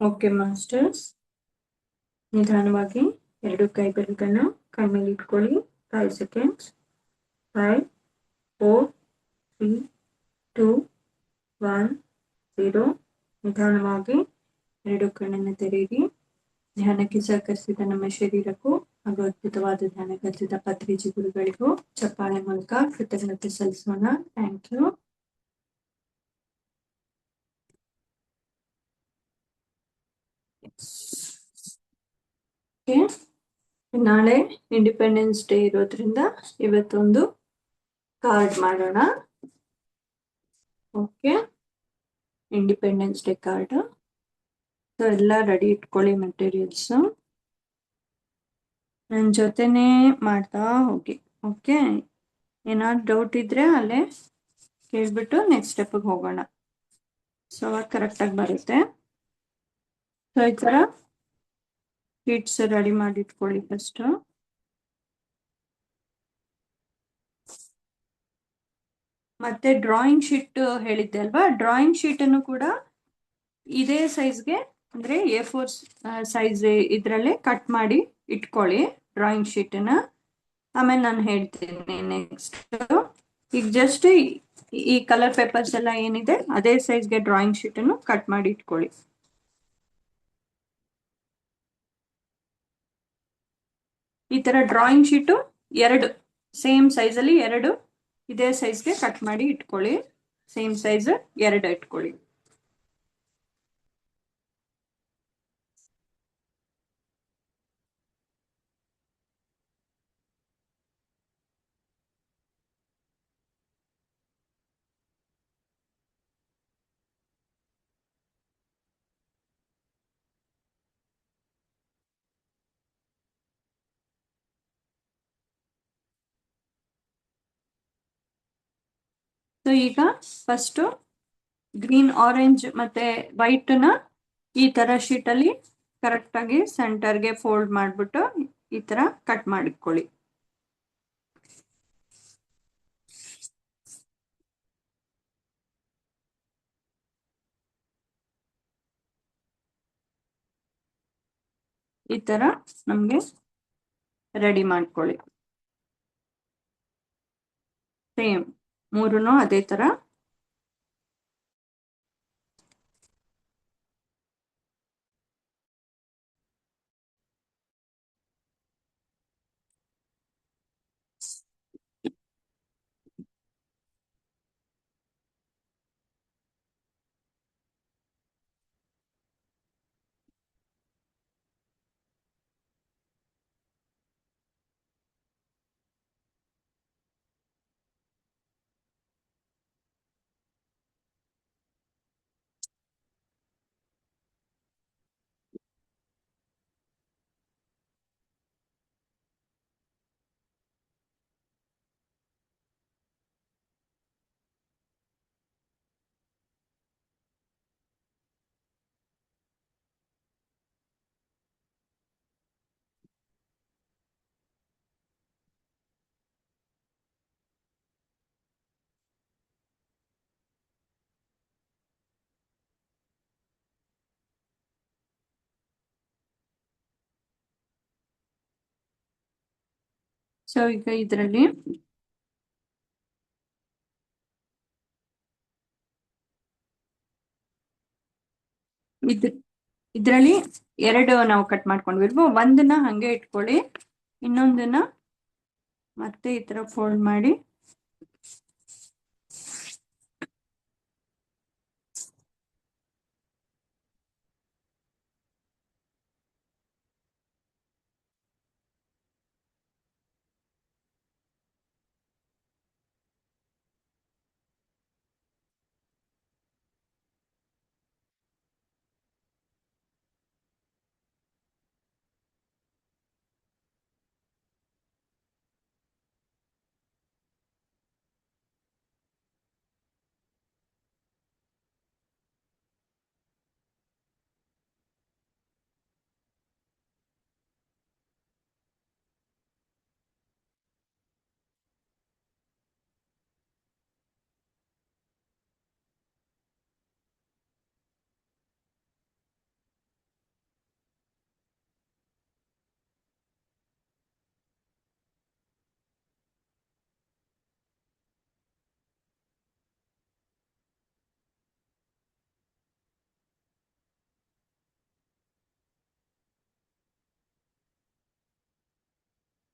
Okay masters, ನಿಧಾನವಾಗಿ 2 ಕೈ ಬೆರಳನ್ನು ಕಣ್ಮೇಲೆ ಇಟ್ಕೊಳ್ಳಿ. 5 ಸೆಕೆಂಡ್ಸ್. 5, 4, 3, 2, 1, 0. ನಿಧಾನವಾಗಿ 2 ಕಣ್ಣನ್ನು ತೆರೆಯಿರಿ. ಧ್ಯಾನಕ್ಕೆ ಸಹಕರಿಸಿದ ನಮ್ಮ ಶರೀರಕ್ಕೂ ಹಾಗೂ ಅದ್ಭುತವಾದ ಧ್ಯಾನ ಕಲಿಸಿದ ಪತ್ರಿಜಿ ಗುರುಗಳಿಗೂ ಚಪ್ಪಾಳೆ ಮೂಲಕ ಕೃತಜ್ಞತೆ ಸಲ್ಲಿಸೋಣ. Thank you. ನಾಳೆ ಇಂಡಿಪೆಂಡೆನ್ಸ್ ಡೇ ಇರೋದ್ರಿಂದ ಇವತ್ತೊಂದು ಕಾರ್ಡ್ ಮಾಡೋಣ. Okay, independence day card. So ಎಲ್ಲ ರೆಡಿ ಇಟ್ಕೊಳ್ಳಿ ಮೆಟೀರಿಯಲ್ಸ್. ನನ್ನ ಜೊತೆನೇ ಮಾಡ್ತಾ ಹೋಗಿ. ಓಕೆ, ಏನಾದ್ರು ಡೌಟ್ ಇದ್ರೆ ಅಲ್ಲೇ ಕೇಳ್ಬಿಟ್ಟು ನೆಕ್ಸ್ಟ್ ಸ್ಟೆಪ್ಗೆ ಹೋಗೋಣ. ಸೊ ಕರೆಕ್ಟಾಗಿ ಬರುತ್ತೆ. ಸೊ ಈ ಥರ ಶೀಟ್ಸ್ ರೆಡಿ ಮಾಡಿ ಇಟ್ಕೊಳ್ಳಿ ಫಸ್ಟ್. ಮತ್ತೆ ಡ್ರಾಯಿಂಗ್ ಶೀಟ್ ಹೇಳಿದ್ದೆ ಅಲ್ವಾ, ಡ್ರಾಯಿಂಗ್ ಶೀಟನ್ನು ಕೂಡ ಇದೇ ಸೈಜ್ಗೆ ಅಂದ್ರೆ A4 ಸೈಜ್ ಇದ್ರಲ್ಲೇ ಕಟ್ ಮಾಡಿ ಇಟ್ಕೊಳ್ಳಿ ಡ್ರಾಯಿಂಗ್ ಶೀಟನ್ನ. ಆಮೇಲೆ ನಾನು ಹೇಳ್ತೀನಿ ನೆಕ್ಸ್ಟ್. ಈಗ ಜಸ್ಟ್ ಈ ಕಲರ್ ಪೇಪರ್ಸ್ ಎಲ್ಲ ಏನಿದೆ ಅದೇ ಸೈಜ್ಗೆ ಡ್ರಾಯಿಂಗ್ ಶೀಟನ್ನು ಕಟ್ ಮಾಡಿ ಇಟ್ಕೊಳ್ಳಿ. ಈ ತರ ಡ್ರಾಯಿಂಗ್ ಶೀಟು 2 ಸೇಮ್ ಸೈಜಲ್ಲಿ 2 ಇದೇ ಸೈಜ್ಗೆ ಕಟ್ ಮಾಡಿ ಇಟ್ಕೊಳ್ಳಿ. ಸೇಮ್ ಸೈಜ್ 2 ಇಟ್ಕೊಳ್ಳಿ. ಸೊ ಈಗ ಫಸ್ಟ್ ಗ್ರೀನ್, ಆರೆಂಜ್ ಮತ್ತೆ ವೈಟ್ ನ ಈ ತರ ಶೀಟ್ ಅಲ್ಲಿ ಕರೆಕ್ಟ್ ಆಗಿ ಸೆಂಟರ್ಗೆ ಫೋಲ್ಡ್ ಮಾಡ್ಬಿಟ್ಟು ಈ ತರ ಕಟ್ ಮಾಡಿಕೊಳ್ಳಿ. ಈ ತರ ನಮ್ಗೆ ರೆಡಿ ಮಾಡ್ಕೊಳ್ಳಿ. ಸೇಮ್ 3 ಅದೇ ತರ. ಸೊ ಈಗ ಇದರಲ್ಲಿ ಇದರಲ್ಲಿ 2 ನಾವು ಕಟ್ ಮಾಡ್ಕೊಂಡ್ವಿಲ್ವ, ಒಂದನ್ನ ಹಂಗೆ ಇಟ್ಕೊಳ್ಳಿ, ಇನ್ನೊಂದನ್ನ ಮತ್ತೆ ಈ ತರ ಫೋಲ್ಡ್ ಮಾಡಿ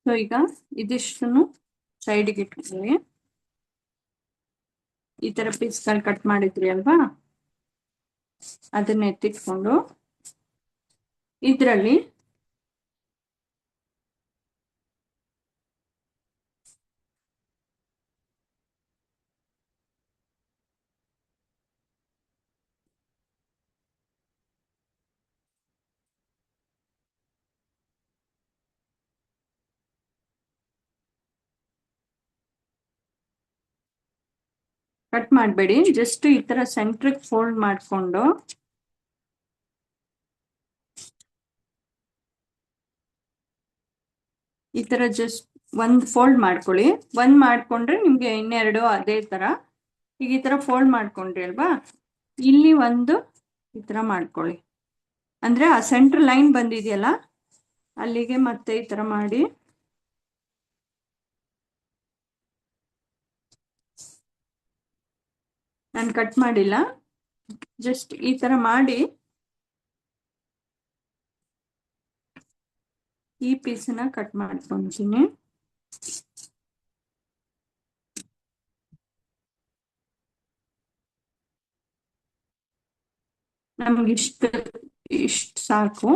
ಸೊ ಈಗ ಇದಿಷ್ಟನ್ನು ಸೈಡ್ಗೆ ಇಟ್ಕೊಳ್ಳಿ. ಈ ತರ ಪೀಸ್ಗಳು ಕಟ್ ಮಾಡಿದ್ರಿ ಅಲ್ವಾ, ಅದನ್ನ ಎತ್ತಿಟ್ಕೊಂಡು ಇದರಲ್ಲಿ ಕಟ್ ಮಾಡಬೇಡಿ, ಜಸ್ಟ್ ಈ ತರ ಸೆಂಟ್ರಿಗೆ ಫೋಲ್ಡ್ ಮಾಡಿಕೊಂಡು ಈ ತರ ಜಸ್ಟ್ ಒಂದ್ ಫೋಲ್ಡ್ ಮಾಡ್ಕೊಳ್ಳಿ. ಒಂದ್ ಮಾಡ್ಕೊಂಡ್ರೆ ನಿಮ್ಗೆ ಇನ್ನೆರಡು ಅದೇ ತರ. ಈಗ ಈ ತರ ಫೋಲ್ಡ್ ಮಾಡ್ಕೊಂಡ್ರಿ ಅಲ್ವಾ, ಇಲ್ಲಿ ಒಂದು ಈ ತರ ಮಾಡ್ಕೊಳ್ಳಿ. ಅಂದ್ರೆ ಆ ಸೆಂಟ್ರ್ ಲೈನ್ ಬಂದಿದೆಯಲ್ಲ ಅಲ್ಲಿಗೆ ಮತ್ತೆ ಈ ತರ ಮಾಡಿ ನಾನು ಕಟ್ ಮಾಡಿಲ್ಲ, ಜಸ್ಟ್ ಈ ತರ ಮಾಡಿ ಈ ಪೀಸನ್ನ ಕಟ್ ಮಾಡ್ಕೊಂತೀನಿ. ನಮ್ಗೆ ಇಷ್ಟು ಸಾಕು.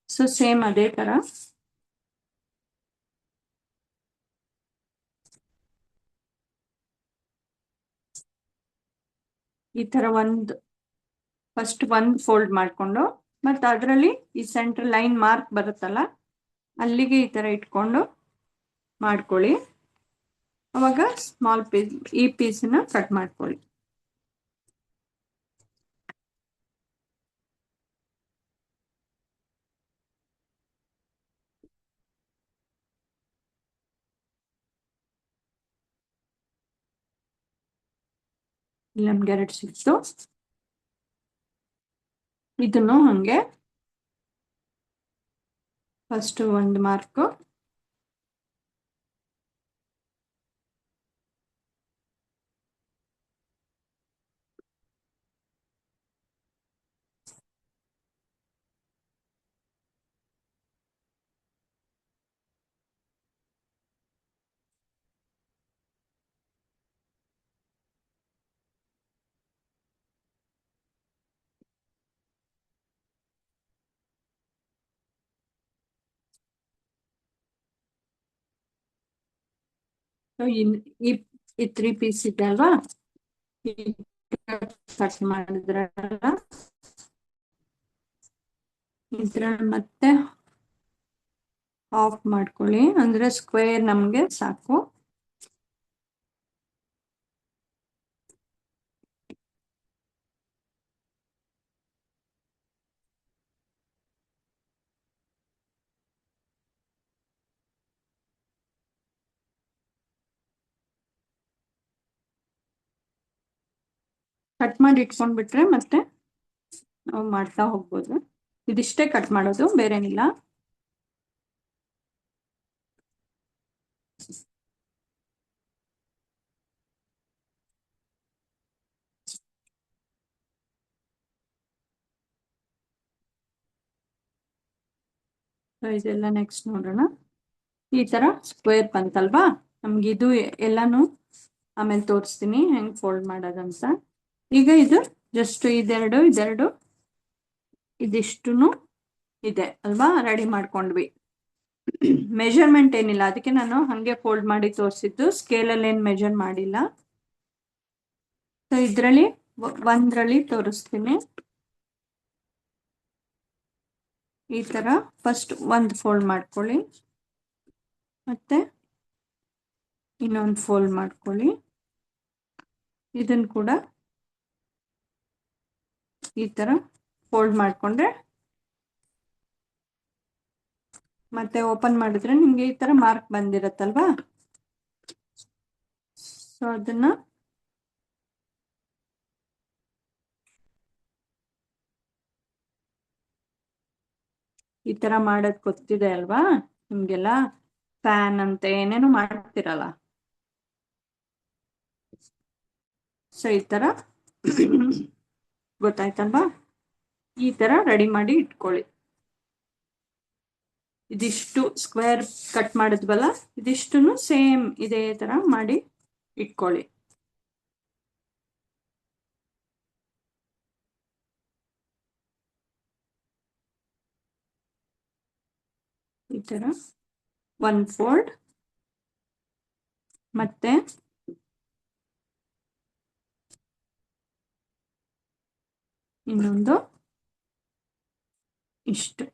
ಸೊ ಸೇಮ್ ಅದೇ ತರ ಈ ತರ ಫಸ್ಟ್ ಒಂದು ಫೋಲ್ಡ್ ಮಾಡ್ಕೊಂಡು ಮತ್ತೆ ಅದರಲ್ಲಿ ಈ ಸೆಂಟರ್ ಲೈನ್ ಮಾರ್ಕ್ ಬರುತ್ತಲ್ಲ ಅಲ್ಲಿಗೆ ಈ ತರ ಇಟ್ಕೊಂಡು ಮಾಡ್ಕೊಳ್ಳಿ. ಅವಾಗ ಸ್ಮಾಲ್ ಪೀಸ್ ಈ ಪೀಸನ್ನ ಕಟ್ ಮಾಡ್ಕೊಳ್ಳಿ. ಇಲ್ಲಿ ನಮ್ಗೆ 2 ಸಿಕ್ತು. ಇದನ್ನು ಹಂಗೆ ಫಸ್ಟ್ ಒಂದು ಮಾರ್ಕ್, ಈ 3 ಪೀಸ್ ಇದೆ ಅಲ್ವಾ, ಕಟ್ ಮಾಡಿದ್ರಲ್ಲ ಇದ್ರಲ್ಲಿ ಮತ್ತೆ ಆಫ್ ಮಾಡ್ಕೊಳ್ಳಿ, ಅಂದ್ರೆ ಸ್ಕ್ವೇರ್ ನಮ್ಗೆ ಸಾಕು. ಕಟ್ ಮಾಡಿ ಇಟ್ಕೊಂಡ್ಬಿಟ್ರೆ ಮತ್ತೆ ನಾವು ಮಾಡ್ತಾ ಹೋಗ್ಬೋದು. ಇದಿಷ್ಟೇ ಕಟ್ ಮಾಡೋದು, ಬೇರೇನಿಲ್ಲ. ಇದೆಲ್ಲ ನೆಕ್ಸ್ಟ್ ನೋಡೋಣ. ಈ ತರ ಸ್ಕ್ವೇರ್ ಬಂತಲ್ವಾ ನಮ್ಗೆ, ಇದು ಎಲ್ಲಾನು ಆಮೇಲೆ ತೋರಿಸ್ತೀನಿ ಹೆಂಗ್ ಫೋಲ್ಡ್ ಮಾಡೋದಂತ. ಈಗ ಇದು ಜಸ್ಟ್ ಇದೆರಡು ಇದಿಷ್ಟು ಇದೆ ಅಲ್ವಾ, ರೆಡಿ ಮಾಡ್ಕೊಂಡ್ವಿ. ಮೆಜರ್ಮೆಂಟ್ ಏನಿಲ್ಲ, ಅದಕ್ಕೆ ನಾನು ಹಂಗೆ ಫೋಲ್ಡ್ ಮಾಡಿ ತೋರಿಸಿದ್ದು, ಸ್ಕೇಲಲ್ಲಿ ಏನು ಮೆಜರ್ ಮಾಡಿಲ್ಲ. ಸೊ ಇದರಲ್ಲಿ ಒಂದರಲ್ಲಿ ತೋರಿಸ್ತೀನಿ. ಈ ತರ ಫಸ್ಟ್ ಒಂದು ಫೋಲ್ಡ್ ಮಾಡ್ಕೊಳ್ಳಿ, ಮತ್ತೆ ಇನ್ನೊಂದು ಫೋಲ್ಡ್ ಮಾಡ್ಕೊಳ್ಳಿ. ಇದನ್ನು ಕೂಡ ಈ ತರ ಫೋಲ್ಡ್ ಮಾಡ್ಕೊಂಡ್ರೆ ಮತ್ತೆ ಓಪನ್ ಮಾಡಿದ್ರೆ ನಿಮ್ಗೆ ಈ ತರ ಮಾರ್ಕ್ ಬಂದಿರತ್ತಲ್ವಾ. ಸೊ ಅದನ್ನ ಈ ತರ ಮಾಡೋದ್ ಗೊತ್ತಿದೆ ಅಲ್ವಾ ನಿಮ್ಗೆಲ್ಲ, ಫ್ಯಾನ್ ಅಂತ ಏನೇನು ಮಾಡ್ತಿರಲ್ಲ. ಸೊ ಈ ತರ ಗೊತ್ತಾಯ್ತಲ್ವಾ, ಈ ತರ ರೆಡಿ ಮಾಡಿ ಇಟ್ಕೊಳ್ಳಿ. ಇದಿಷ್ಟು ಸ್ಕ್ವೇರ್ ಕಟ್ ಮಾಡಿದ್ವಲ್ಲ, ಇದಿಷ್ಟು ಸೇಮ್ ಇದೇ ತರ ಮಾಡಿ ಇಟ್ಕೊಳ್ಳಿ. ಈ ತರ ಒನ್ ಫೋಲ್ಡ್, ಮತ್ತೆ ಇನ್ನೊಂದು ಇಷ್ಟು.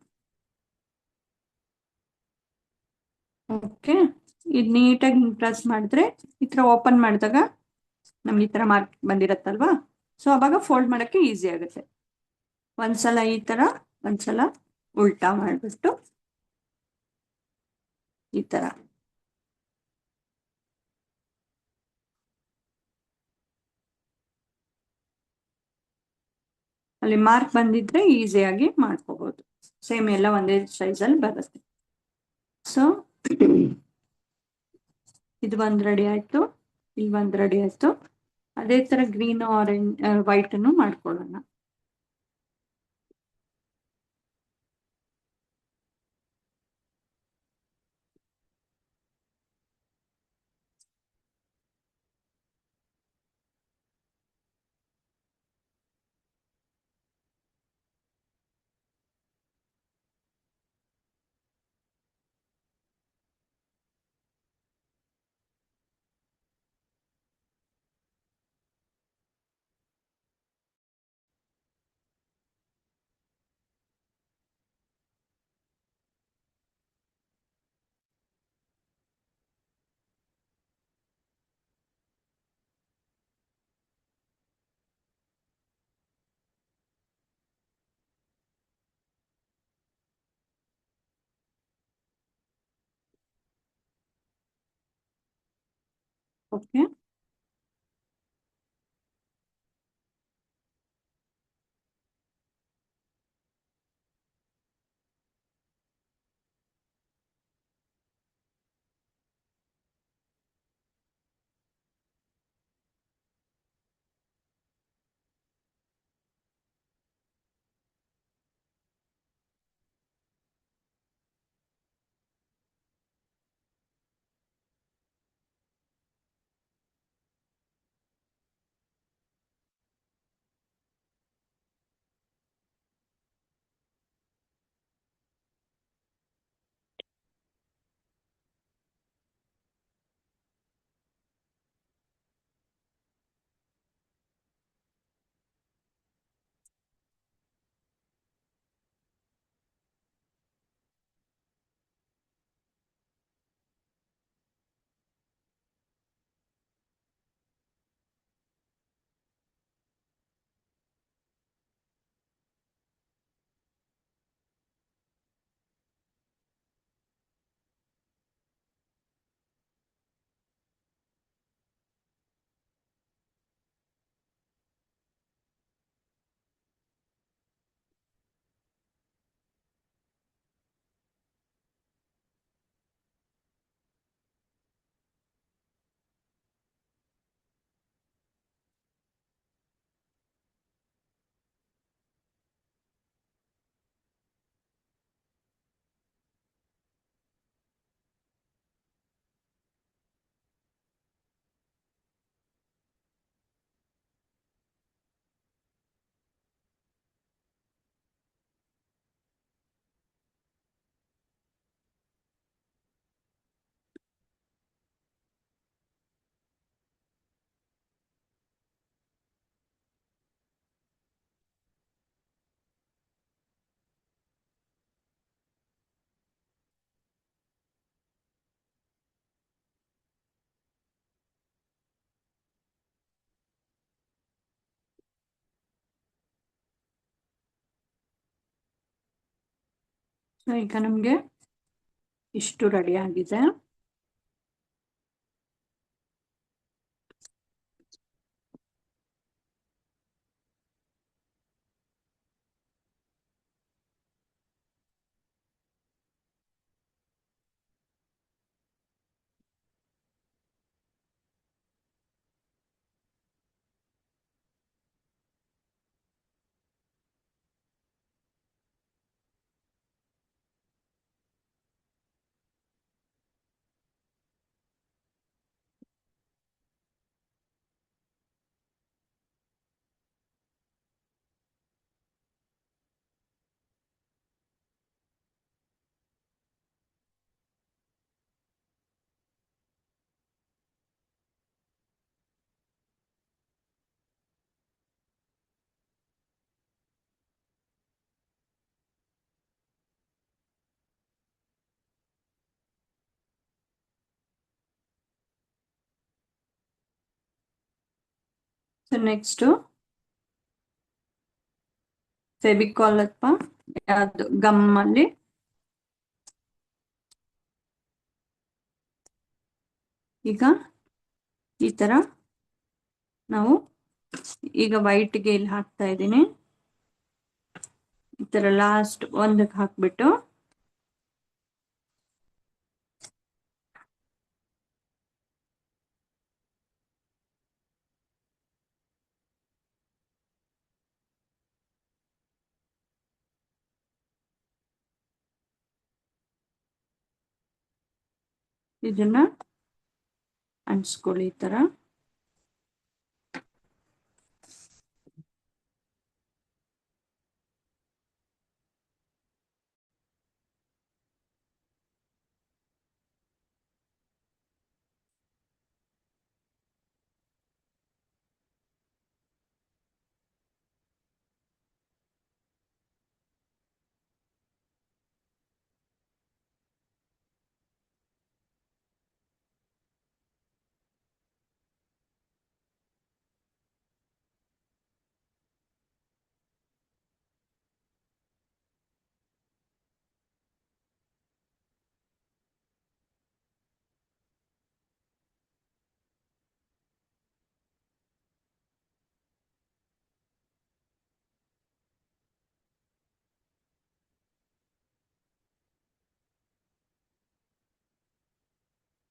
ಓಕೆ, ಇದು ನೀಟಾಗಿ ಹಿಂಗೆ ಪ್ರೆಸ್ ಮಾಡಿದ್ರೆ ಈ ತರ ಓಪನ್ ಮಾಡಿದಾಗ ನಮ್ಗೆ ಈ ತರ ಮಾರ್ಕ್ ಬಂದಿರತ್ತಲ್ವಾ, ಸೊ ಅವಾಗ ಫೋಲ್ಡ್ ಮಾಡಕ್ಕೆ ಈಸಿ ಆಗುತ್ತೆ. ಒಂದ್ಸಲ ಈ ತರ, ಒಂದ್ಸಲ ಉಲ್ಟಾ ಮಾಡಿಬಿಟ್ಟು ಈ ತರ. ಅಲ್ಲಿ ಮಾರ್ಕ್ ಬಂದಿದ್ರೆ ಈಸಿಯಾಗಿ ಮಾಡ್ಕೋಬಹುದು. ಸೇಮ್ ಎಲ್ಲ ಒಂದೇ ಸೈಜಲ್ಲಿ ಬರುತ್ತೆ. ಸೊ ಇದು ಒಂದು ರೆಡಿ ಆಯ್ತು, ಇಲ್ಲಿ ಒಂದು ರೆಡಿ ಆಯ್ತು. ಅದೇ ತರ ಗ್ರೀನ್, ಆರೆಂಜ್, ವೈಟ್ ಅನ್ನು ಮಾಡ್ಕೊಳ್ಳೋಣ. ಓಕೆ, ಸೊ ಈಗ ನಮಗೆ ಇಷ್ಟು ರೆಡಿ ಆಗಿದೆ. ಸೊ ನೆಕ್ಸ್ಟ್ ಫೆವಿಕಾಲ್ ಅಥವಾ ಯಾವುದು ಗಮ್ ಅಲ್ಲಿ ಈಗ ಈ ತರ ನಾವು ಈಗ ವೈಟ್ಗೆ ಇಲ್ಲಿ ಹಾಕ್ತಾ ಇದ್ದೀನಿ. ಈ ತರ ಲಾಸ್ಟ್ ಒಂದಕ್ಕೆ ಹಾಕ್ಬಿಟ್ಟು ಇದನ್ನ ಅಂಟಿಸ್ಕೊಳ್ಳಿ ಈ ತರ.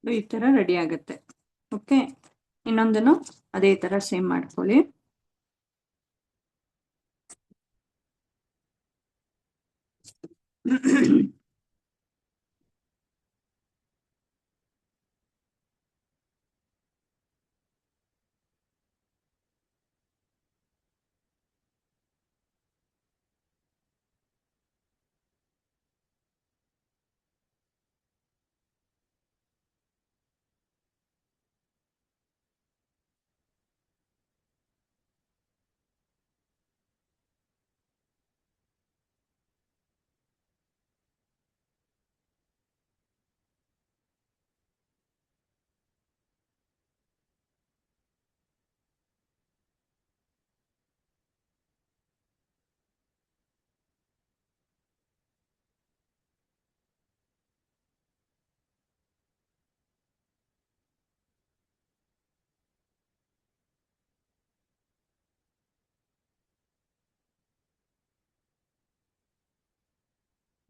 ಈ ತರ ರೆಡಿ ಆಗುತ್ತೆ. ಓಕೆ, ಇನ್ನೊಂದನ್ನು ಅದೇ ತರ ಸೇಮ್ ಮಾಡ್ಕೊಳ್ಳಿ.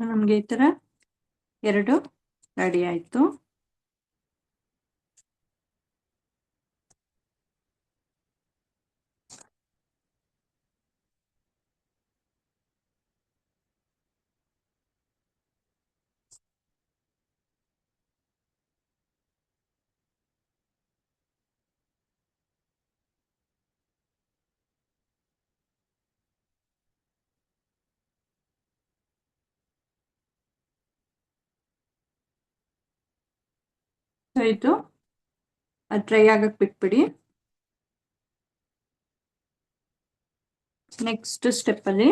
ನಮ್ಗೆ ಈ ತರ ಎರಡು ರೆಡಿ ಆಯ್ತು. ಇದು ಡ್ರೈ ಆಗಕ್ಕೆ ಬಿಟ್ಬಿಡಿ. ನೆಕ್ಸ್ಟ್ ಸ್ಟೆಪ್ ಅಲ್ಲಿ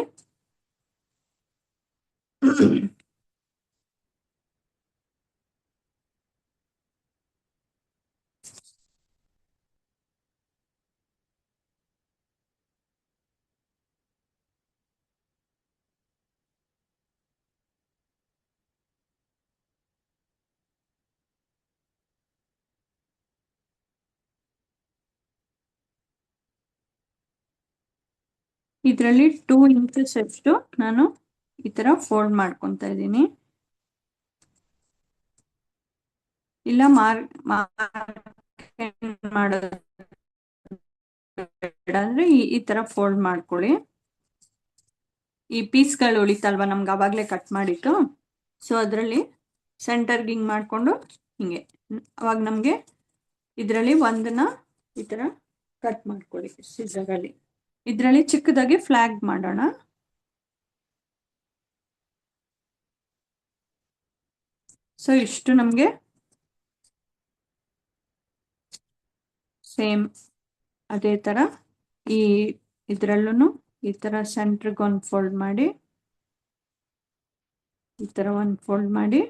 ಇದರಲ್ಲಿ 2 ಇಂಚಸ್ ಅಷ್ಟು ನಾನು ಈ ತರ ಫೋಲ್ಡ್ ಮಾಡ್ಕೊತಾ ಇದ್ದೀನಿ. ಇಲ್ಲ ಮಾಡೋದ್ರೆ ಈ ತರ ಫೋಲ್ಡ್ ಮಾಡ್ಕೊಳ್ಳಿ. ಈ ಪೀಸ್ಗಳು ಉಳಿತಲ್ವಾ ನಮ್ಗೆ ಅವಾಗಲೇ ಕಟ್ ಮಾಡಿಟ್ಟು, ಸೊ ಅದರಲ್ಲಿ ಸೆಂಟರ್ಗೆ ಹಿಂಗೆ ಮಾಡಿಕೊಂಡು ಹಿಂಗೆ ಅವಾಗ ನಮಗೆ ಇದರಲ್ಲಿ ಒಂದನ್ನ ಈ ತರ ಕಟ್ ಮಾಡ್ಕೊಳ್ಳಿ ಸಿಸರಲ್ಲಿ. ಇದರಲ್ಲಿ ಚಿಕ್ಕದಾಗಿ ಫ್ಲಾಗ್ ಮಾಡೋಣ. ಸೊ ಇಷ್ಟು ನಮಗೆ ಸೇಮ್ ಅದೇ ತರ ಈ ಇದರಲ್ಲೂ ಈ ತರ ಸೆಂಟ್ರಿಗೆ ಒಂದು ಫೋಲ್ಡ್ ಮಾಡಿ, ಈ ತರ ಒಂದು ಫೋಲ್ಡ್ ಮಾಡಿ,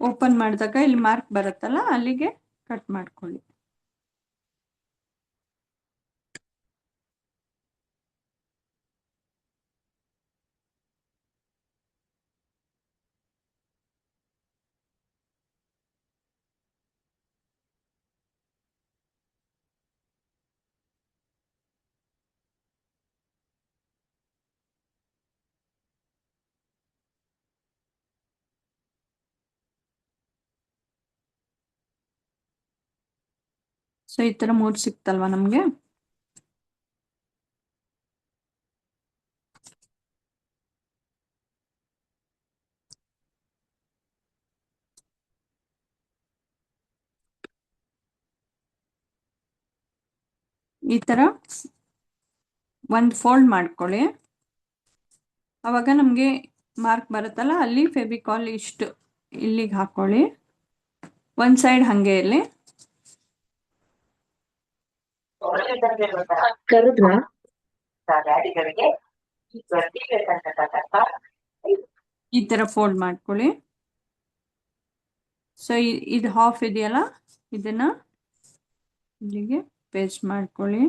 ಓಪನ್ ಮಾಡಿದಾಗ ಇಲ್ಲಿ ಮಾರ್ಕ್ ಬರುತ್ತಲ್ಲ ಅಲ್ಲಿಗೆ ಕಟ್ ಮಾಡ್ಕೊಳ್ಳಿ. ಸೊ ಈ ತರ 3 ಸಿಕ್ತಲ್ವಾ ನಮ್ಗೆ. ಈ ತರ ಒಂದು ಫೋಲ್ಡ್ ಮಾಡ್ಕೊಳ್ಳಿ. ಅವಾಗ ನಮಗೆ ಮಾರ್ಕ್ ಬರುತ್ತಲ್ಲ ಅಲ್ಲಿ ಫೆವಿಕಾಲ್ ಇಷ್ಟು ಇಲ್ಲಿಗೆ ಹಾಕೊಳ್ಳಿ. ಒಂದ್ ಸೈಡ್ ಹಂಗೆ ಇರಲಿ. ಈ ತರ ಫೋಲ್ಡ್ ಮಾಡ್ಕೊಳ್ಳಿ. ಸೊ ಇದು ಹಾಫ್ ಇದೆಯಲ್ಲ ಇದನ್ನ ಇಲ್ಲಿಗೆ ಪೇಸ್ಟ್ ಮಾಡ್ಕೊಳ್ಳಿ.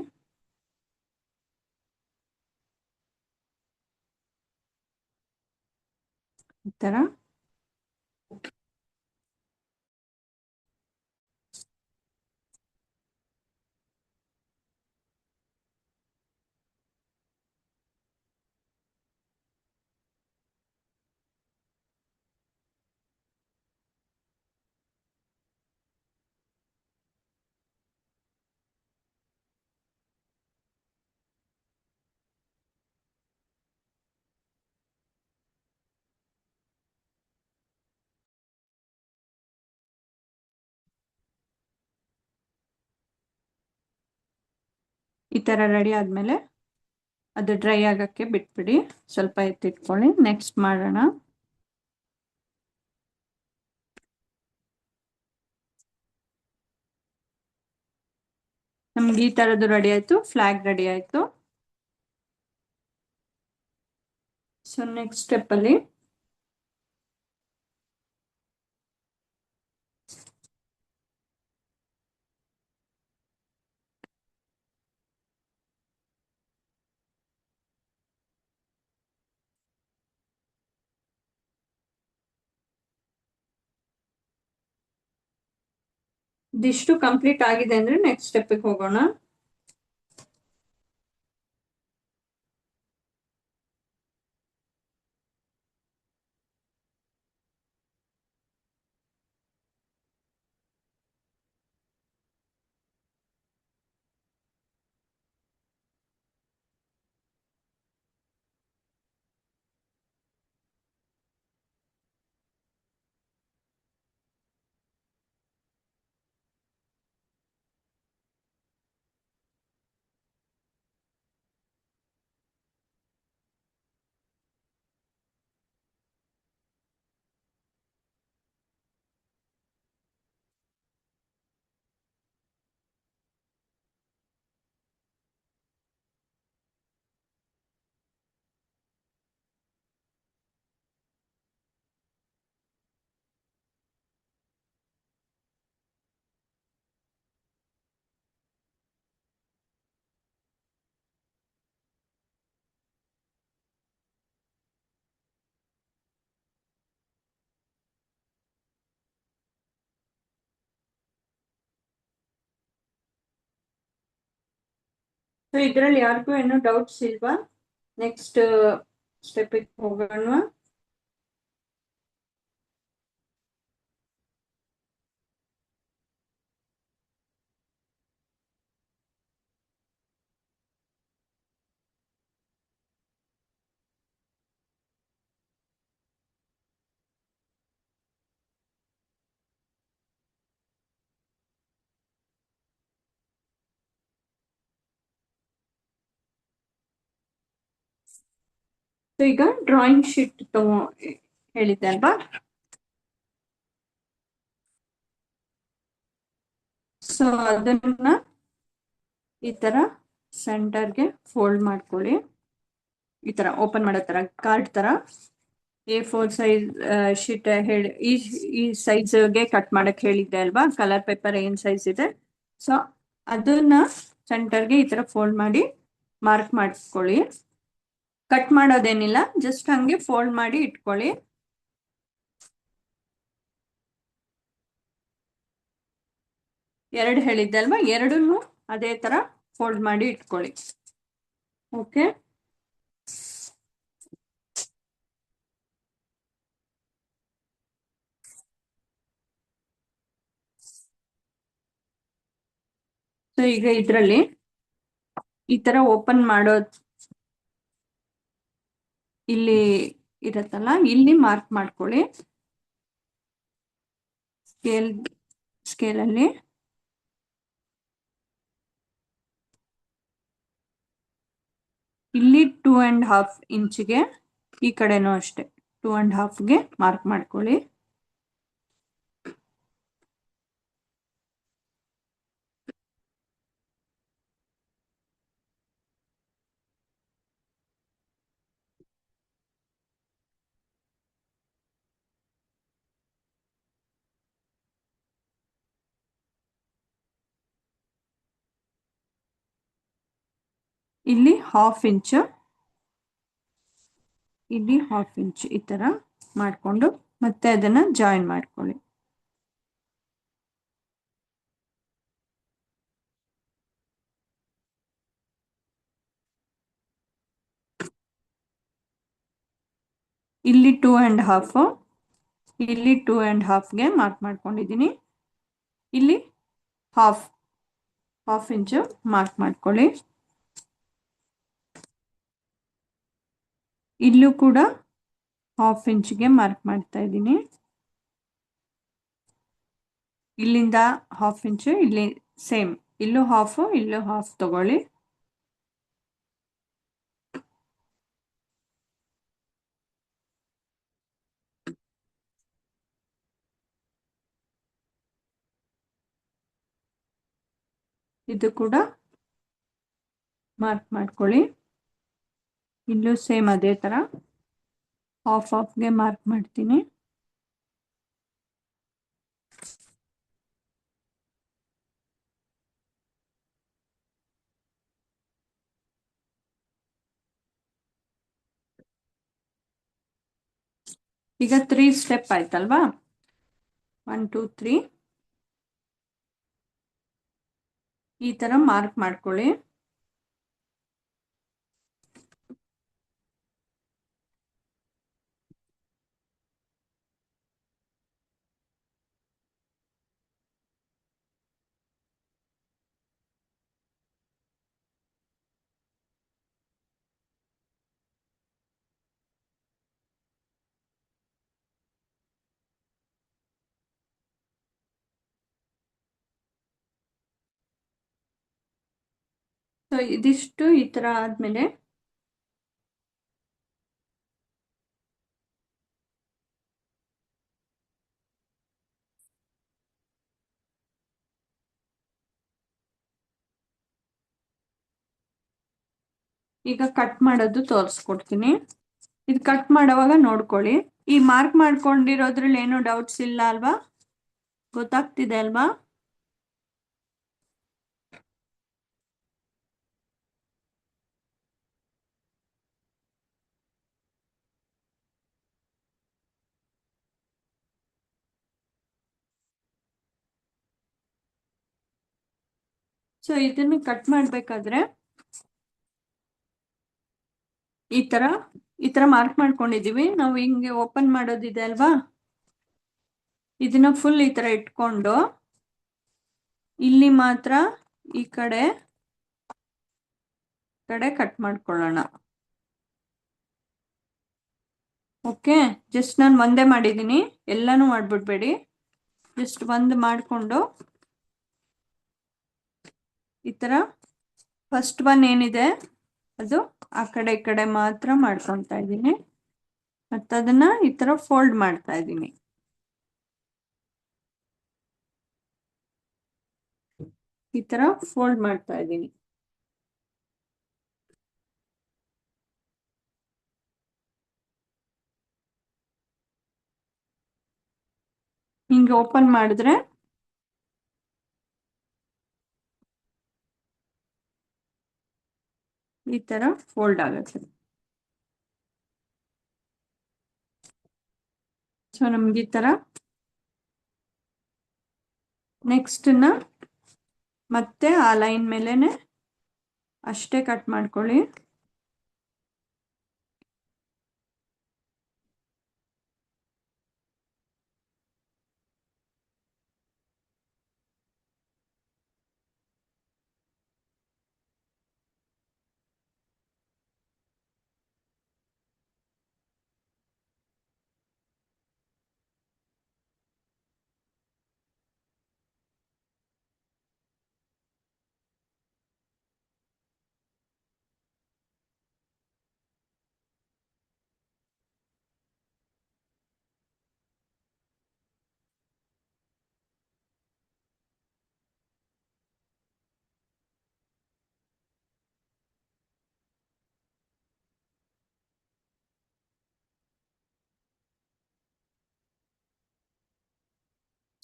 ಈ ತರ ಈ ತರ ರೆಡಿ ಆದ್ಮೇಲೆ ಅದು ಡ್ರೈ ಆಗಕ್ಕೆ ಬಿಟ್ಬಿಡಿ. ಸ್ವಲ್ಪ ಎತ್ತಿಟ್ಕೊಳ್ಳಿ. ನೆಕ್ಸ್ಟ್ ಮಾಡೋಣ. ನಮ್ಗೆ ಈ ತರದ್ದು ರೆಡಿ ಆಯ್ತು. ಫ್ಲಾಗ್ ರೆಡಿ ಆಯ್ತು. ಸೊ ನೆಕ್ಸ್ಟ್ ಸ್ಟೆಪ್ ಅಲ್ಲಿ ಇದಿಷ್ಟು ಕಂಪ್ಲೀಟ್ ಆಗಿದೆ ಅಂದ್ರೆ ನೆಕ್ಸ್ಟ್ ಸ್ಟೆಪ್ಗೆ ಹೋಗೋಣ. ಸೊ ಇದ್ರಲ್ಲಿ ಯಾರಿಗೂ ಏನೋ ಡೌಟ್ಸ್ ಇಲ್ವಾ? ನೆಕ್ಸ್ಟ್ ಸ್ಟೆಪ್ಗೆ ಹೋಗೋಣ. ಸೊ ಈಗ ಡ್ರಾಯಿಂಗ್ ಶೀಟ್ ಹೇಳಿದ್ದೆ ಅಲ್ವಾ? ಸೊ ಅದನ್ನ ಈ ತರ ಸೆಂಟರ್ಗೆ ಫೋಲ್ಡ್ ಮಾಡ್ಕೊಳ್ಳಿ. ಈ ತರ ಓಪನ್ ಮಾಡೋ ತರ ಕಾರ್ಡ್ ತರ A4 ಸೈಜ್ ಶೀಟ್ ಹೇಳಿ ಈ ಸೈಜ್ಗೆ ಕಟ್ ಮಾಡಕ್ ಹೇಳಿದ್ದೆ ಅಲ್ವಾ, ಕಲರ್ ಪೇಪರ್ ಏನ್ ಸೈಜ್ ಇದೆ. ಸೊ ಅದನ್ನ ಸೆಂಟರ್ಗೆ ಈ ತರ ಫೋಲ್ಡ್ ಮಾಡಿ ಮಾರ್ಕ್ ಮಾಡ್ಕೊಳ್ಳಿ. ಕಟ್ ಮಾಡೋದೇನಿಲ್ಲ, ಜಸ್ಟ್ ಹಂಗೆ ಫೋಲ್ಡ್ ಮಾಡಿ ಇಟ್ಕೊಳ್ಳಿ. ಎರಡು ಹೇಳಿದ್ದೆ ಅಲ್ವಾ, ಎರಡನ್ನು ಅದೇ ತರ ಫೋಲ್ಡ್ ಮಾಡಿ ಇಟ್ಕೊಳ್ಳಿ. ಓಕೆ, ಸೊ ಈಗ ಇದ್ರಲ್ಲಿ ಈ ತರ ಓಪನ್ ಮಾಡೋದ್ ಇಲ್ಲಿ ಇರತ್ತಲ್ಲ, ಇಲ್ಲಿ ಮಾರ್ಕ್ ಮಾಡ್ಕೊಳ್ಳಿ. ಸ್ಕೇಲಲ್ಲಿ ಇಲ್ಲಿ 2.5 ಇಂಚಿಗೆ, ಈ ಕಡೆನೂ ಅಷ್ಟೇ 2.5ಗೆ ಮಾರ್ಕ್ ಮಾಡ್ಕೊಳ್ಳಿ. ಇಲ್ಲಿ 1/2 ಇಂಚು, ಇಲ್ಲಿ 1/2 ಇಂಚ್ ಈ ತರ ಮಾಡ್ಕೊಂಡು ಮತ್ತೆ ಅದನ್ನ ಜಾಯಿನ್ ಮಾಡ್ಕೊಳ್ಳಿ. ಇಲ್ಲಿ 2.5, ಇಲ್ಲಿ 2.5ಗೆ ಮಾರ್ಕ್ ಮಾಡ್ಕೊಂಡಿದ್ದೀನಿ. ಇಲ್ಲಿ ಹಾಫ್ ಇಂಚು ಮಾರ್ಕ್ ಮಾಡ್ಕೊಳ್ಳಿ. ಇಲ್ಲೂ ಕೂಡ 1/2 ಇಂಚಿಗೆ ಮಾರ್ಕ್ ಮಾಡ್ತಾ ಇದ್ದೀನಿ. ಇಲ್ಲಿಂದ 1/2 ಇಂಚು, ಇಲ್ಲಿ ಸೇಮ್, ಇಲ್ಲೂ 1/2, ಇಲ್ಲೂ 1/2 ತಗೊಳ್ಳಿ. ಇದು ಕೂಡ ಮಾರ್ಕ್ ಮಾಡ್ಕೊಳ್ಳಿ. ಇಲ್ಲೂ ಸೇಮ್ ಅದೇ ತರ ಹಾಫ್ಗೆ ಮಾರ್ಕ್ ಮಾಡ್ತೀನಿ. ಈಗ 3 ಸ್ಟೆಪ್ ಆಯ್ತಲ್ವಾ, 1 2 3 ಈ ತರ ಮಾರ್ಕ್ ಮಾಡ್ಕೊಳ್ಳಿ. ಸೊ ಇದಿಷ್ಟು ಈ ತರ ಆದ್ಮೇಲೆ ಈಗ ಕಟ್ ಮಾಡೋದು ತೋರಿಸ್ಕೊಡ್ತೀನಿ. ಇದು ಕಟ್ ಮಾಡೋವಾಗ ನೋಡ್ಕೊಳ್ಳಿ. ಈ ಮಾರ್ಕ್ ಮಾಡ್ಕೊಂಡಿರೋದ್ರಲ್ಲಿ ಏನೋ ಡೌಟ್ಸ್ ಇಲ್ಲ ಅಲ್ವಾ, ಗೊತ್ತಾಗ್ತಿದೆ ಅಲ್ವಾ? ಸೊ ಇದನ್ನು ಕಟ್ ಮಾಡ್ಬೇಕಾದ್ರೆ ಈ ತರ ಮಾರ್ಕ್ ಮಾಡ್ಕೊಂಡಿದೀವಿ. ನಾವು ಹಿಂಗೆ ಓಪನ್ ಮಾಡೋದಿದೆ ಅಲ್ವಾ, ಇದನ್ನ ಫುಲ್ ಈ ತರ ಇಟ್ಕೊಂಡು ಇಲ್ಲಿ ಮಾತ್ರ ಈ ಕಡೆ ಕಟ್ ಮಾಡ್ಕೊಳ್ಳೋಣ. ಓಕೆ, ಜಸ್ಟ್ ನಾನು ಒಂದೇ ಮಾಡಿದ್ದೀನಿ, ಎಲ್ಲಾನು ಮಾಡ್ಬಿಡ್ಬೇಡಿ. ಜಸ್ಟ್ ಒಂದು ಮಾಡಿಕೊಂಡು ಈ ತರ ಫಸ್ಟ್ ಒನ್ ಏನಿದೆ ಅದು ಆ ಕಡೆ ಈ ಕಡೆ ಮಾತ್ರ ಮಾಡ್ಕೊತಾ ಇದ್ದೀನಿ. ಮತ್ತೆ ಅದನ್ನ ಈ ತರ ಫೋಲ್ಡ್ ಮಾಡ್ತಾ ಇದ್ದೀನಿ. ಈ ತರ ಫೋಲ್ಡ್ ಮಾಡ್ತಾ ಇದ್ದೀನಿ. ಹಿಂಗೆ ಓಪನ್ ಮಾಡಿದ್ರೆ ಈ ತರ ಫೋಲ್ಡ್ ಆಗುತ್ತೆ. ಸೊ ನಮ್ಗೆ ಈ ತರ ನೆಕ್ಸ್ಟ್ ಮತ್ತೆ ಆ ಲೈನ್ ಮೇಲೆನೆ ಅಷ್ಟೇ ಕಟ್ ಮಾಡ್ಕೊಳ್ಳಿ.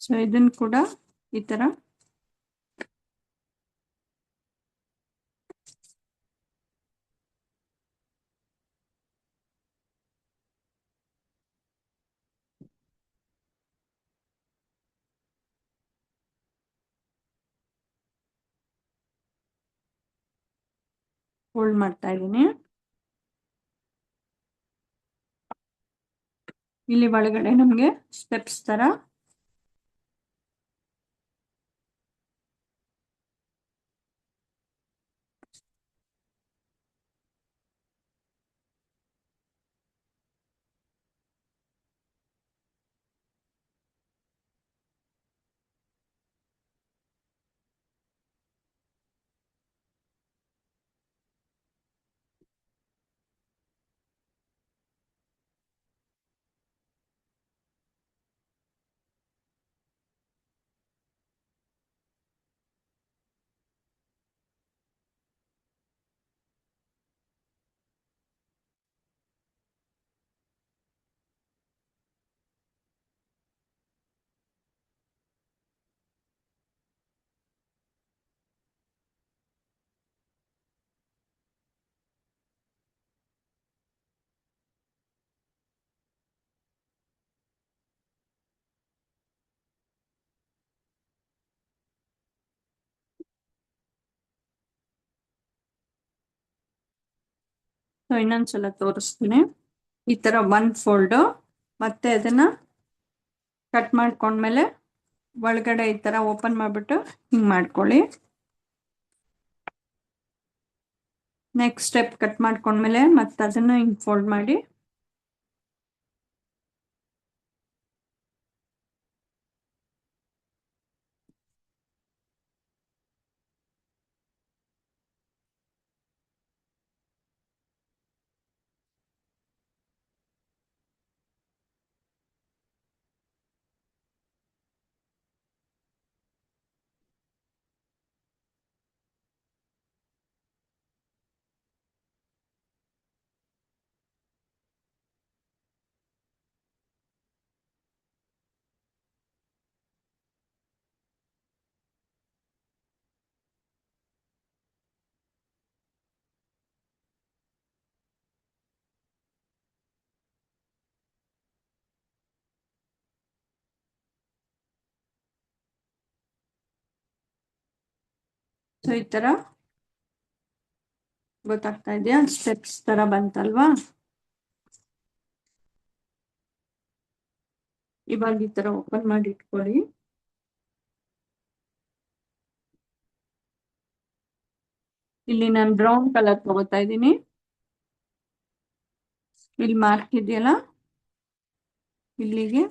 ಸೊ ಇದನ್ನು ಕೂಡ ಈ ತರ ಫೋಲ್ಡ್ ಮಾಡ್ತಾ ಇದ್ದೀನಿ. ಇಲ್ಲಿ ಒಳಗಡೆ ನಮಗೆ ಸ್ಟೆಪ್ಸ್ ತರ ಸೊ ಇನ್ನೊಂದ್ಸಲ ತೋರಿಸ್ತೀನಿ. ಈ ತರ ಒನ್ ಫೋಲ್ಡ್ ಮತ್ತೆ ಅದನ್ನ ಕಟ್ ಮಾಡ್ಕೊಂಡ್ಮೇಲೆ ಒಳಗಡೆ ಈ ತರ ಓಪನ್ ಮಾಡ್ಬಿಟ್ಟು ಹಿಂಗ್ ಮಾಡ್ಕೊಳ್ಳಿ. ನೆಕ್ಸ್ಟ್ ಸ್ಟೆಪ್ ಕಟ್ ಮಾಡ್ಕೊಂಡ್ಮೇಲೆ ಮತ್ತೆ ಅದನ್ನ ಹಿಂಗ್ ಫೋಲ್ಡ್ ಮಾಡಿ ಸೊ ಈ ತರ ಗೊತ್ತಾಗ್ತಾ ಇದೆಯಾ? ಸ್ಟೆಪ್ಸ್ ತರ ಬಂತಲ್ವಾ? ಇವಾಗ ಈ ತರ ಓಪನ್ ಮಾಡಿ ಇಟ್ಕೊಳ್ಳಿ. ಇಲ್ಲಿ ನಾನು ಬ್ರೌನ್ ಕಲರ್ ತಗೋತಾ ಇದ್ದೀನಿ. ಇಲ್ಲಿ ಮಾರ್ಕ್ ಇದೆಯಲ್ಲ, ಇಲ್ಲಿಗೆ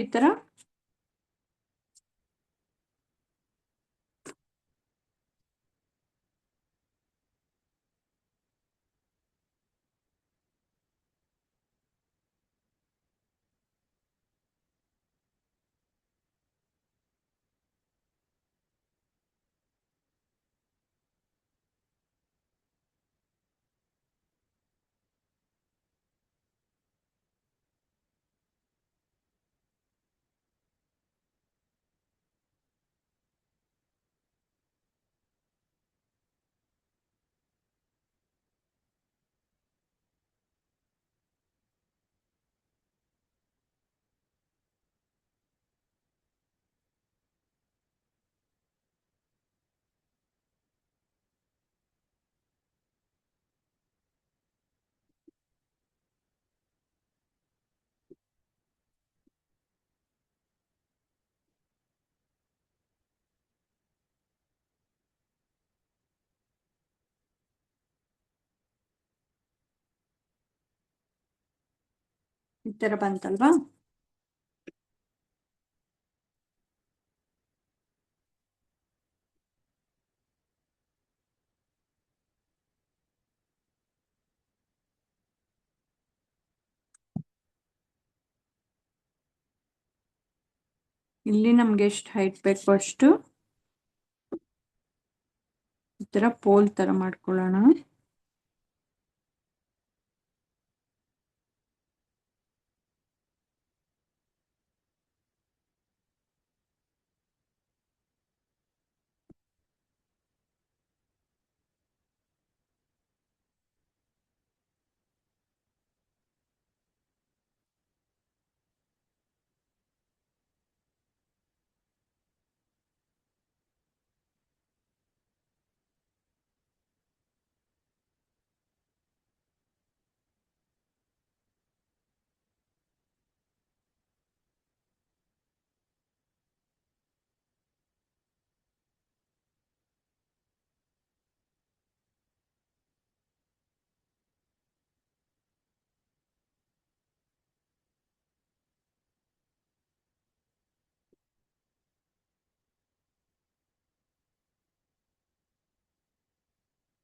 ಈ ತರ ಈ ತರ ಬಂತಲ್ವಾ? ಇಲ್ಲಿ ನಮ್ಗೆ ಎಷ್ಟು ಹೈಟ್ ಬೇಕು ಅಷ್ಟು ಈ ತರ ಪೋಲ್ ತರ ಮಾಡ್ಕೊಳ್ಳೋಣ.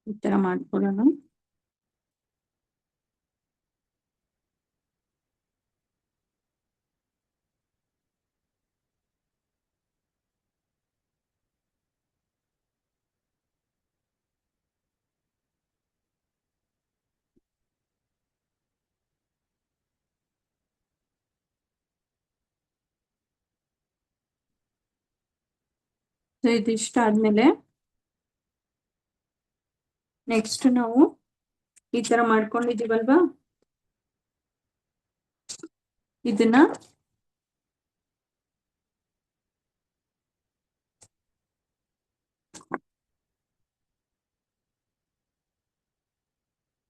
ಈ ತರ ಮಾಡ್ಕೊಳ್ಳೋಣ. ಇದಿಷ್ಟ ಆದ್ಮೇಲೆ ನೆಕ್ಸ್ಟ್ ನಾವು ಈ ತರ ಮಾಡ್ಕೊಂಡಿದೀವಲ್ವಾ, ಇದನ್ನ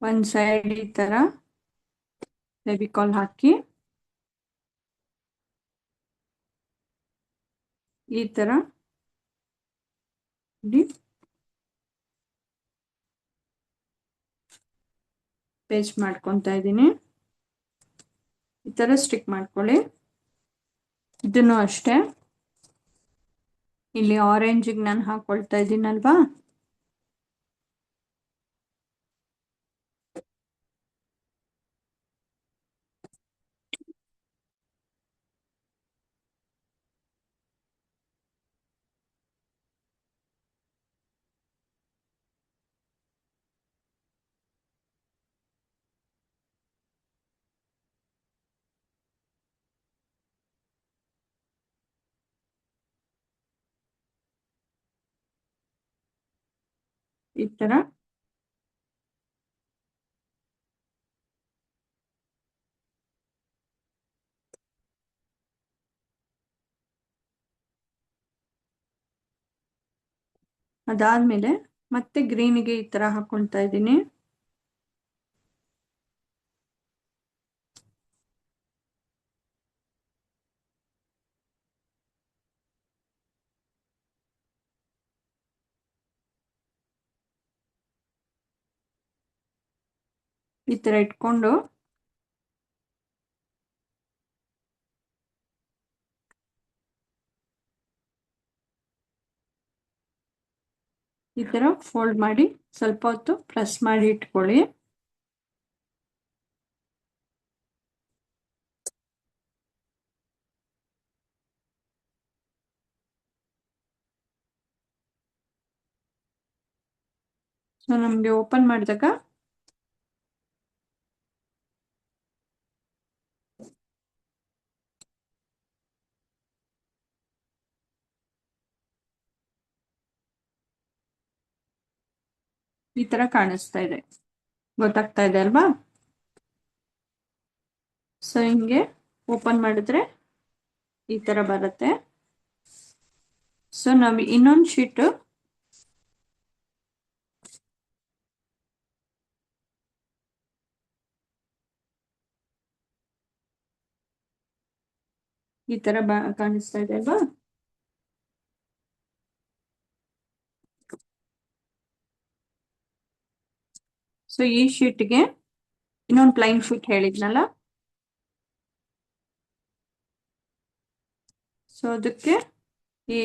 ಒಂದ್ ಸೈಡ್ ಈ ತರ ಫೆವಿಕಾಲ್ ಹಾಕಿ ಈ ತರ ಪೇಸ್ಟ್ ಮಾಡ್ಕೊತಾ ಇದ್ದೀನಿ. ಈ ತರ ಸ್ಟಿಕ್ ಮಾಡ್ಕೊಳ್ಳಿ. ಇದನ್ನು ಅಷ್ಟೇ ಇಲ್ಲಿ ಆರೆಂಜಿಗೆ ನಾನು ಹಾಕೊಳ್ತಾ ಇದ್ದೀನಲ್ವಾ, ಈ ತರ ಅದಾದ್ಮೇಲೆ ಮತ್ತೆ ಗ್ರೀನಿಗೆ ಈ ತರ ಹಾಕೊಳ್ತಾ ಇದ್ದೀನಿ. ಈ ತರ ಇಟ್ಕೊಂಡು ಈ ತರ ಫೋಲ್ಡ್ ಮಾಡಿ ಸ್ವಲ್ಪ ಹೊತ್ತು ಪ್ರೆಸ್ ಮಾಡಿ ಇಟ್ಕೊಳ್ಳಿ. ಸೊ ನಮ್ಗೆ ಓಪನ್ ಮಾಡಿದಾಗ ಈ ತರ ಕಾಣಿಸ್ತಾ ಇದೆ, ಗೊತ್ತಾಗ್ತಾ ಇದೆ ಅಲ್ವಾ? ಸೊ ಹಿಂಗೆ ಓಪನ್ ಮಾಡಿದ್ರೆ ಈ ತರ ಬರುತ್ತೆ. ಸೊ ನಾವು ಇನ್ನೊಂದು ಶೀಟ್ ಈ ತರ ಕಾಣಿಸ್ತಾ ಇದೆ ಅಲ್ವಾ? ಸೊ ಈ ಶೀಟ್ಗೆ ಇನ್ನೊಂದು ಪ್ಲೈನ್ ಶೀಟ್ ಹೇಳಿದ್ನಲ್ಲ, ಸೊ ಅದಕ್ಕೆ ಈ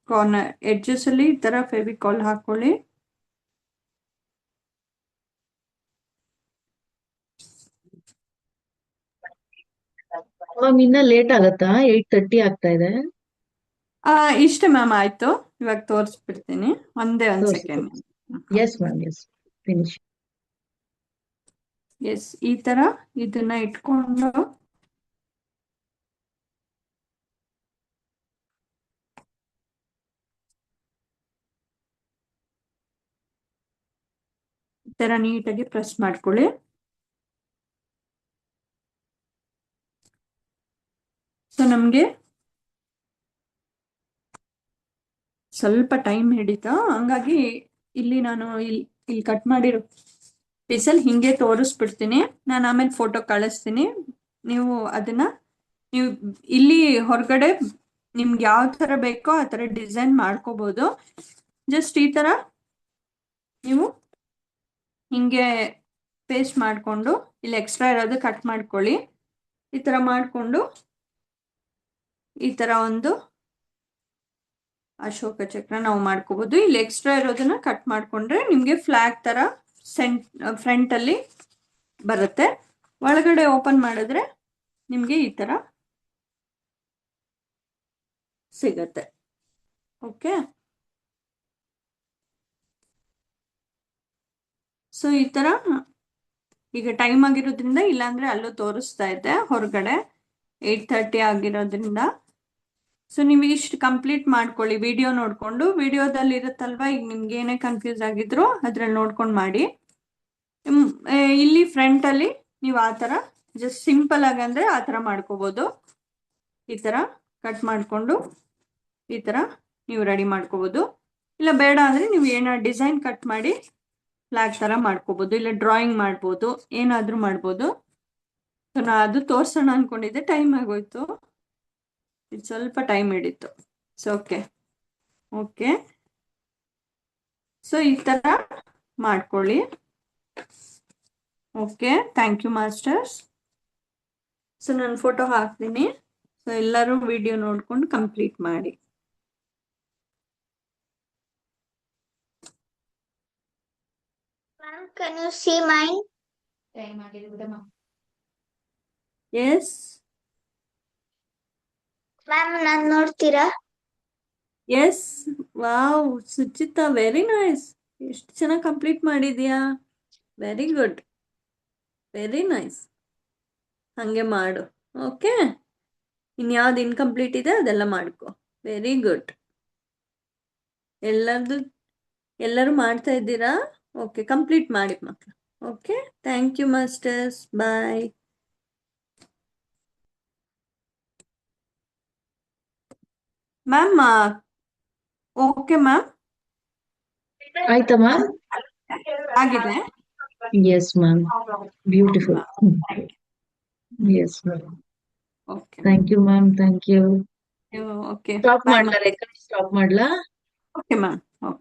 ಕಾರ್ನರ್ ಎಡ್ಜಸ್ ಅಲ್ಲಿ ಈ ತರ ಫೆವಿಕಾಲ್ ಹಾಕೊಳ್ಳಿ. ಮ್ಯಾಮ್ ಇನ್ನ ಲೇಟ್ ಆಗತ್ತಾ? 8:30 ಆಗ್ತಾ ಇದೆ. ಇಷ್ಟ ಮ್ಯಾಮ್, ಆಯ್ತು. ಇವಾಗ ತೋರಿಸ್ಬಿಡ್ತೀನಿ, ಒಂದೇ ಒಂದ್ second. Yes ma'am, yes finish. Yes, ಈ ತರ ಇದನ್ನ ಇಟ್ಕೊಂಡು ಈ ತರ ನೀಟಾಗಿ ಪ್ರೆಸ್ ಮಾಡ್ಕೊಳ್ಳಿ. ಸೊ ನಮ್ಗೆ ಸ್ವಲ್ಪ ಟೈಮ್ ಹಿಡಿತಾ, ಹಂಗಾಗಿ ಇಲ್ಲಿ ನಾನು ಇಲ್ಲಿ ಕಟ್ ಮಾಡಿರೋ ಪೀಸಲ್ಲಿ ಹಿಂಗೆ ತೋರಿಸ್ಬಿಡ್ತೀನಿ. ನಾನು ಆಮೇಲೆ ಫೋಟೋ ಕಳಿಸ್ತೀನಿ. ನೀವು ಅದನ್ನ ನೀವು ಇಲ್ಲಿ ಹೊರಗಡೆ ನಿಮ್ಗೆ ಯಾವ ತರ ಬೇಕೋ ಆ ತರ ಡಿಸೈನ್ ಮಾಡ್ಕೋಬಹುದು. ಜಸ್ಟ್ ಈ ತರ ನೀವು ಹಿಂಗೆ ಪೇಸ್ಟ್ ಮಾಡಿಕೊಂಡು ಇಲ್ಲಿ ಎಕ್ಸ್ಟ್ರಾ ಇರೋದು ಕಟ್ ಮಾಡ್ಕೊಳ್ಳಿ. ಈ ತರ ಮಾಡಿಕೊಂಡು ಈ ತರ ಒಂದು ಅಶೋಕ ಚಕ್ರ ನಾವು ಮಾಡ್ಕೋಬಹುದು. ಇಲ್ಲಿ ಎಕ್ಸ್ಟ್ರಾ ಇರೋದನ್ನ ಕಟ್ ಮಾಡ್ಕೊಂಡ್ರೆ ನಿಮ್ಗೆ ಫ್ಲಾಗ್ ತರ ಫ್ರಂಟ್ ಅಲ್ಲಿ ಬರುತ್ತೆ. ಒಳಗಡೆ ಓಪನ್ ಮಾಡಿದ್ರೆ ನಿಮ್ಗೆ ಈ ತರ ಸಿಗತ್ತೆ. ಓಕೆ, ಸೊ ಈ ತರ ಈಗ ಟೈಮ್ ಆಗಿರೋದ್ರಿಂದ, ಇಲ್ಲಾಂದ್ರೆ ಅಲ್ಲೂ ತೋರಿಸ್ತಾ ಇದೆ ಹೊರಗಡೆ 8:30 ಆಗಿರೋದ್ರಿಂದ. ಸೊ ನೀವು ಇಷ್ಟು ಕಂಪ್ಲೀಟ್ ಮಾಡ್ಕೊಳ್ಳಿ ವಿಡಿಯೋ ನೋಡ್ಕೊಂಡು. ವಿಡಿಯೋದಲ್ಲಿ ಇರುತ್ತಲ್ವಾ, ಈಗ ನಿಮ್ಗೆ ಏನೇ ಕನ್ಫ್ಯೂಸ್ ಆಗಿದ್ರು ಅದ್ರಲ್ಲಿ ನೋಡ್ಕೊಂಡು ಮಾಡಿ. ಇಲ್ಲಿ ಫ್ರಂಟ್ ಅಲ್ಲಿ ನೀವು ಆ ತರ ಜಸ್ಟ್ ಸಿಂಪಲ್ ಆಗಿ ಅಂದ್ರೆ ಆ ತರ ಮಾಡ್ಕೋಬಹುದು. ಈ ತರ ಕಟ್ ಮಾಡ್ಕೊಂಡು ಈ ತರ ನೀವು ರೆಡಿ ಮಾಡ್ಕೋಬಹುದು. ಇಲ್ಲ ಬೇಡ ಅಂದ್ರೆ ನೀವು ಏನಾದ್ರು ಡಿಸೈನ್ ಕಟ್ ಮಾಡಿ ಫ್ಲಾಗ್ ತರ ಮಾಡ್ಕೋಬಹುದು, ಇಲ್ಲ ಡ್ರಾಯಿಂಗ್ ಮಾಡ್ಬೋದು, ಏನಾದ್ರೂ ಮಾಡ್ಬೋದು. ಸೊ ನಾ ಅದು ತೋರ್ಸೋಣ ಅನ್ಕೊಂಡಿದ್ದೆ, ಟೈಮ್ ಆಗೋಯ್ತು, ಇದು ಸ್ವಲ್ಪ ಟೈಮ್ ಹಿಡಿತು. ಸೊ ಓಕೆ ಓಕೆ, ಸೊ ಈ ತರ ಮಾಡ್ಕೊಳ್ಳಿ. Okay, thank you masters. So ನಾನು ಫೋಟೋ ಹಾಕ್ತೀನಿ. ಸೊ ಎಲ್ಲರೂ ವಿಡಿಯೋ ನೋಡ್ಕೊಂಡು ಕಂಪ್ಲೀಟ್ ಮಾಡಿ. Ma'am, can you see mine? Yes Ma'am, ನಾನು ನೋಡ್ತೀರಾ? Yes, wow Suchita, very nice. ಎಷ್ಟು ಚೆನ್ನಾಗಿ ಕಂಪ್ಲೀಟ್ ಮಾಡಿದ್ಯಾ, ವೆರಿ ಗುಡ್, ವೆರಿ ನೈಸ್. ಹಂಗೆ ಮಾಡು. ಓಕೆ, ಇನ್ಯಾವ್ದು ಇನ್ಕಂಪ್ಲೀಟ್ ಇದೆ ಅದೆಲ್ಲ ಮಾಡ್ಕೊ. Very good. ಎಲ್ಲರೂ ಮಾಡ್ತಾ ಇದ್ದೀರಾ? ಓಕೆ, ಕಂಪ್ಲೀಟ್ ಮಾಡಿ ಮಕ್ಕಳು. Okay, thank you masters, bye. Ma'am okay ma'am, ಆಯ್ತಾ ಮ್ಯಾಮ್? ಆಗಿದೆ. Yes ma'am, beautiful. Yes ma'am, okay thank you ma'am, thank you. Okay, stop ಮಾಡ್ಲಾ? ರೆಕಾರ್ಡ್ ಸ್ಟಾಪ್ ಮಾಡ್ಲಾ? Okay ma'am.